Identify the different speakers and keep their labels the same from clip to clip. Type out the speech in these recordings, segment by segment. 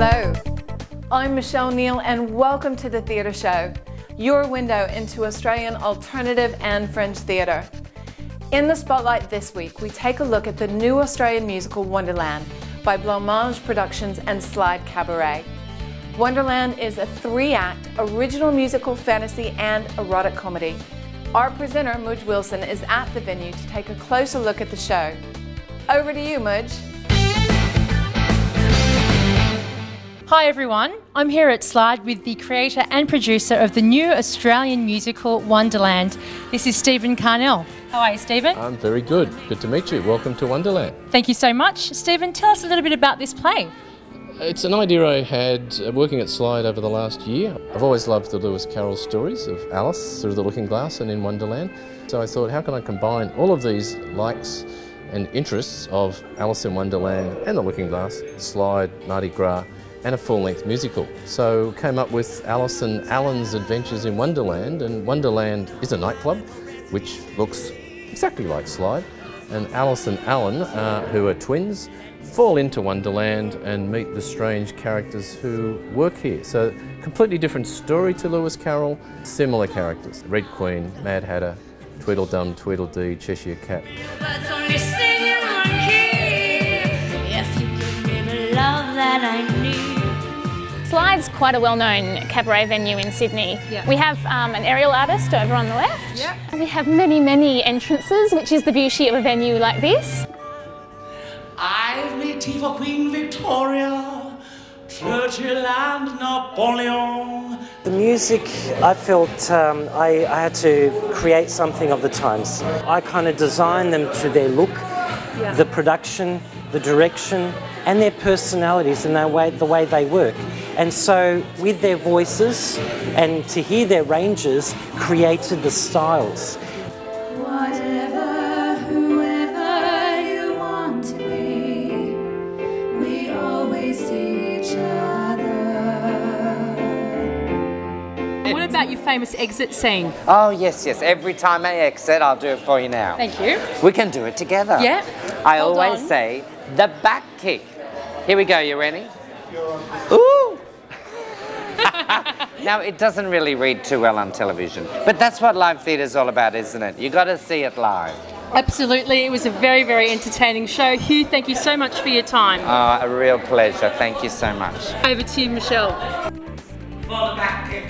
Speaker 1: Hello, I'm Michelle Neal and welcome to The Theatre Show, your window into Australian alternative and fringe theatre. In the spotlight this week, we take a look at the new Australian musical Wonderland by Blancmange Productions and Slide Cabaret. Wonderland is a 3-act original musical fantasy and erotic comedy. Our presenter, Mudge Wilson, is at the venue to take a closer look at the show. Over to you, Mudge.
Speaker 2: Hi everyone, I'm here at Slide with the creator and producer of the new Australian musical Wonderland. This is Stephen Carnell. How are you, Stephen?
Speaker 3: I'm very good. Good to meet you. Welcome to Wonderland.
Speaker 2: Thank you so much. Stephen, tell us a little bit about this play.
Speaker 3: It's an idea I had working at Slide over the last year. I've always loved the Lewis Carroll stories of Alice through the Looking Glass and in Wonderland. So I thought, how can I combine all of these likes and interests of Alice in Wonderland and the Looking Glass, Slide, Mardi Gras, and a full-length musical. So came up with Alice and Alan's Adventures in Wonderland, and Wonderland is a nightclub which looks exactly like Slide, and Alice and Alan, who are twins, fall into Wonderland and meet the strange characters who work here. So completely different story to Lewis Carroll, similar characters. Red Queen, Mad Hatter, Tweedledum, Tweedledee, Cheshire Cat.
Speaker 4: Slide's quite a well-known cabaret venue in Sydney.
Speaker 2: Yeah.
Speaker 4: We have an aerial artist over on the left.
Speaker 2: Yeah.
Speaker 4: And we have many, many entrances, which is the beauty of a venue like this.
Speaker 5: I've made tea for Queen Victoria, Churchill and Napoleon.
Speaker 6: The music, I felt I had to create something of the times. I kind of designed them to their look, the production, the direction, and their personalities and the way they work. And so with their voices and to hear their ranges created the styles.
Speaker 7: Whatever, whoever you want to be, we always see each other.
Speaker 2: What about your famous exit scene?
Speaker 8: Oh, yes, yes. Every time I exit, I'll do it for you now.
Speaker 2: Thank you.
Speaker 8: We can do it together.
Speaker 2: Yeah.
Speaker 8: I
Speaker 2: Hold
Speaker 8: always
Speaker 2: on.
Speaker 8: say the back kick. Here we go. You ready? Ooh! Now, it doesn't really read too well on television, but that's what live theatre is all about, isn't it? You got to see it live.
Speaker 2: Absolutely. It was a very, very entertaining show. Hugh, thank you so much for your time.
Speaker 8: Oh, a real pleasure. Thank you so much.
Speaker 2: Over to you, Michelle.
Speaker 5: For the back kick.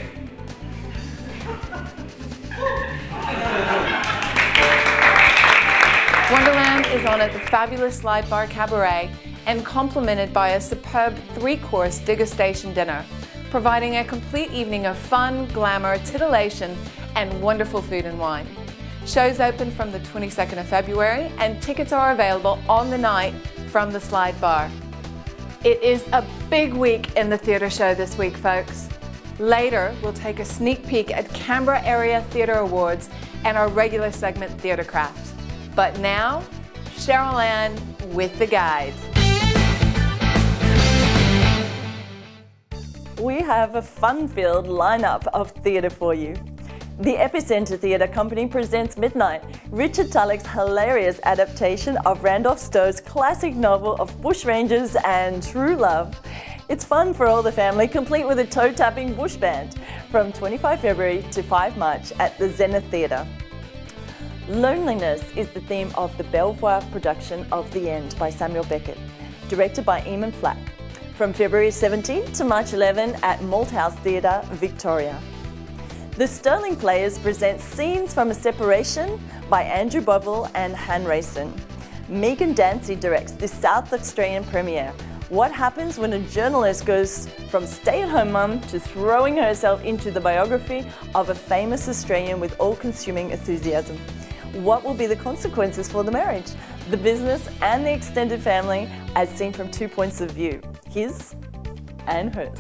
Speaker 1: Wonderland is on at the fabulous Slide Bar Cabaret and complemented by a superb 3-course degustation dinner, providing a complete evening of fun, glamour, titillation, and wonderful food and wine. Shows open from the 22nd of February and tickets are available on the night from the Slide Bar. It is a big week in the theatre show this week, folks. Later, we'll take a sneak peek at Canberra Area Theatre Awards and our regular segment, Theatrecraft. But now, Cheryl Ann with the guide.
Speaker 9: We have a fun-filled lineup of theatre for you. The Epicenter Theatre Company presents Midnight, Richard Tulloch's hilarious adaptation of Randolph Stowe's classic novel of bushrangers and true love. It's fun for all the family, complete with a toe-tapping bush band, from 25 February to 5 March at the Zenith Theatre. Loneliness is the theme of the Belvoir production of The End by Samuel Beckett, directed by Eamon Flack, from February 17 to March 11 at Malthouse Theatre, Victoria. The Sterling Players present Scenes from a Separation by Andrew Bovell and Han Rayson. Megan Dancy directs the South Australian premiere. What happens when a journalist goes from stay-at-home mum to throwing herself into the biography of a famous Australian with all-consuming enthusiasm? What will be the consequences for the marriage, the business and the extended family as seen from 2 points of view, his and hers?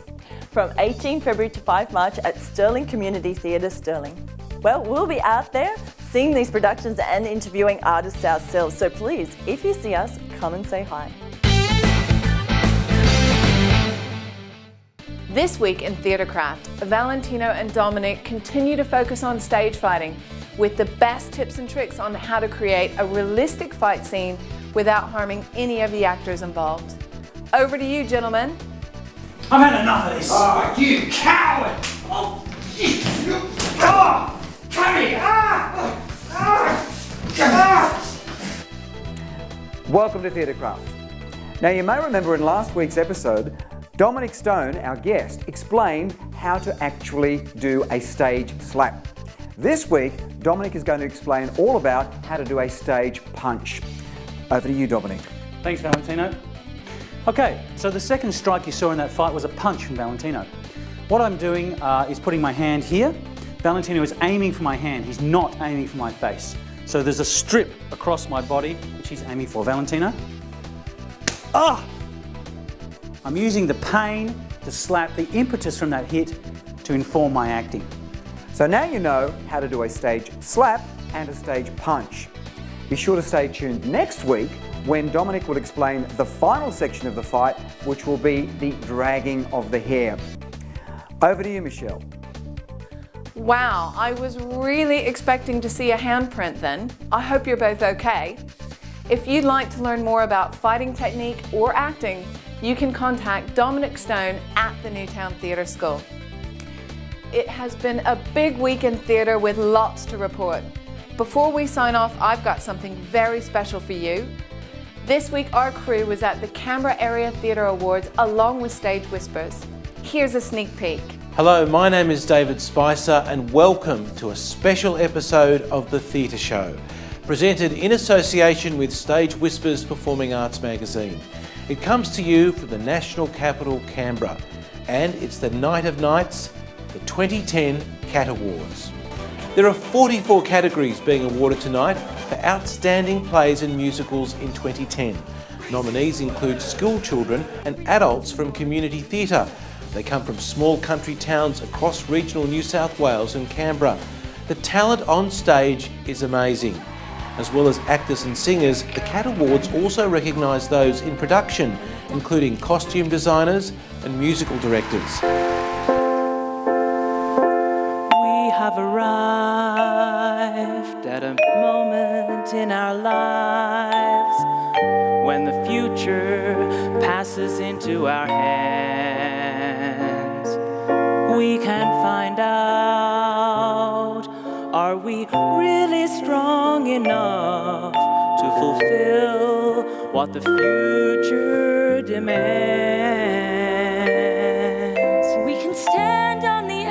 Speaker 9: From 18 February to 5 March at Stirling Community Theatre, Stirling. Well, we'll be out there seeing these productions and interviewing artists ourselves, so please, if you see us, come and say hi.
Speaker 1: This week in Theatrecraft, Valentino and Dominic continue to focus on stage fighting with the best tips and tricks on how to create a realistic fight scene without harming any of the actors involved. Over to you, gentlemen.
Speaker 5: I've had enough of this. Oh, you coward! Oh, come here!
Speaker 10: Welcome to Theatrecraft. Now you may remember in last week's episode, Dominic Stone, our guest, explained how to actually do a stage slap. This week, Dominic is going to explain all about how to do a stage punch. Over to you, Dominic.
Speaker 11: Thanks, Valentino. Okay, so the second strike you saw in that fight was a punch from Valentino. What I'm doing is putting my hand here. Valentino is aiming for my hand. He's not aiming for my face. So there's a strip across my body, which he's aiming for. Valentino. Ah! I'm using the pain, the slap, the impetus from that hit to inform my acting.
Speaker 10: So now you know how to do a stage slap and a stage punch. Be sure to stay tuned next week when Dominic will explain the final section of the fight, which will be the dragging of the hair. Over to you, Michelle.
Speaker 1: Wow, I was really expecting to see a handprint then. I hope you're both okay. If you'd like to learn more about fighting technique or acting, you can contact Dominic Stone at the Newtown Theatre School. It has been a big week in theatre with lots to report. Before we sign off, I've got something very special for you. This week our crew was at the Canberra Area Theatre Awards along with Stage Whispers. Here's a sneak peek.
Speaker 12: Hello, my name is David Spicer and welcome to a special episode of The Theatre Show, presented in association with Stage Whispers Performing Arts magazine. It comes to you from the National Capital, Canberra, and it's the night of nights, the 2010 CAT Awards. There are 44 categories being awarded tonight for outstanding plays and musicals in 2010. Nominees include school children and adults from community theatre. They come from small country towns across regional New South Wales and Canberra. The talent on stage is amazing. As well as actors and singers, the CAT Awards also recognise those in production, including costume designers and musical directors.
Speaker 13: Have arrived at a moment in our lives when the future passes into our hands. We can find out, are we really strong enough to fulfill what the future demands? We can stand on the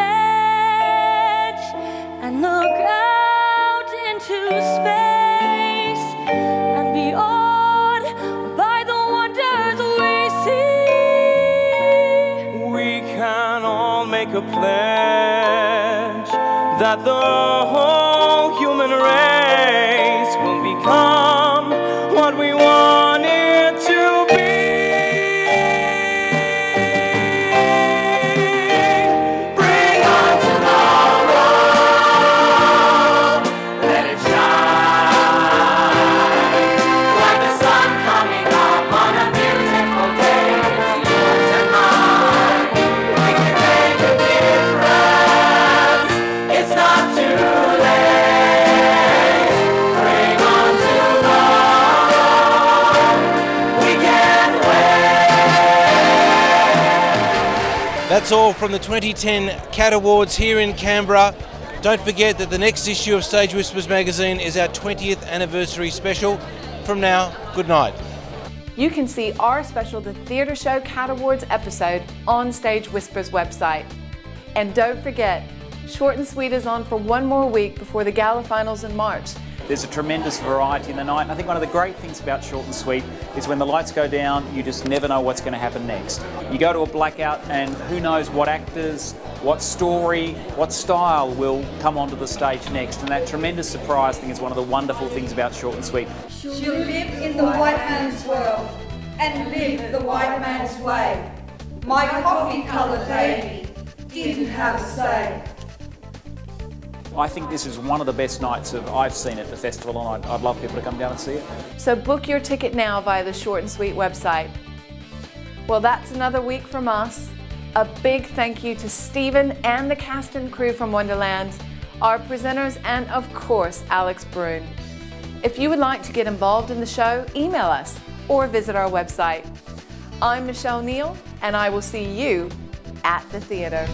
Speaker 13: look out into space and be awed by the wonders we see. We can all make a pledge that the whole human race will become what we want it to be.
Speaker 12: That's all from the 2010 CAT Awards here in Canberra. Don't forget that the next issue of Stage Whispers magazine is our 20th anniversary special. From now, good night.
Speaker 1: You can see our special The Theatre Show CAT Awards episode on Stage Whispers website. And don't forget, Short and Sweet is on for one more week before the gala finals in March.
Speaker 11: There's a tremendous variety in the night. I think one of the great things about Short and Sweet is when the lights go down, you just never know what's going to happen next. You go to a blackout and who knows what actors, what story, what style will come onto the stage next. And that tremendous surprise thing is one of the wonderful things about Short and Sweet.
Speaker 14: She'll live in the white man's world and live the white man's way. My coffee-coloured baby didn't have a say.
Speaker 11: I think this is one of the best nights I've seen at the festival, and I'd love people to come down and see it.
Speaker 1: So book your ticket now via the Short and Sweet website. Well, that's another week from us. A big thank you to Stephen and the cast and crew from Wonderland, our presenters, and of course, Alex Brune. If you would like to get involved in the show, email us or visit our website. I'm Michelle Neal, and I will see you at the theatre.